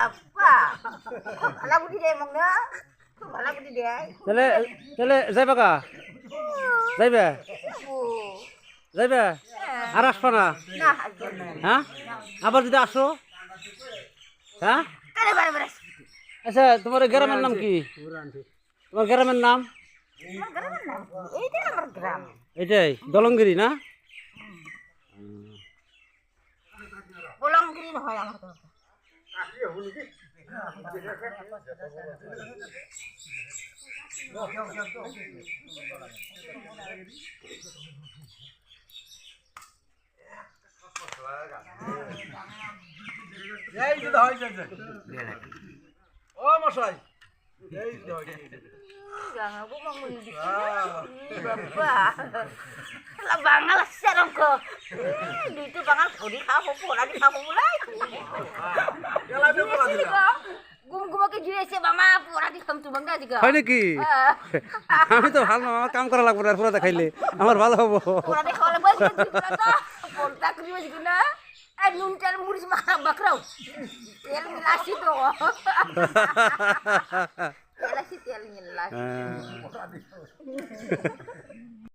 apa ভালা বুদ্ধি দে মোক না খুব ভালা বুদ্ধি দে তাহলে তাহলে যাইবা কা যাইবে যাইবে আর আসবা না না আসবো না হ্যাঁ আবার যদি আসো হ্যাঁ আরে বারে বারে আচ্ছা তোমার এই গ্রামের নাম কি তোমার গ্রামের নাম আমার গ্রামের নাম এইটাই আমার গ্রাম এটাই দলঙ্গিরি না বলঙ্গিরি হয় আমার তো ও মশাই বাঙাল আসছে রঙ্ক দুইটো বাঙাল ঘড়ি খাবো পোড়া দি খাবো বলাই গুম গুমকে জুয়েছে মামা পোড়া দি খাম তোমাকে দিগা হয় নাকি আমি তো ভালো আমার কাম করা লাগবে না পুরো দেখাইলে আমার ভালো হবো পোড়া দি খাওয়ালে বই তো পোড়া করিও দিগা না এই নুন তেল মুড়ি মাখা বাকরাও তেল মিলাছি তো তেল মিলাছি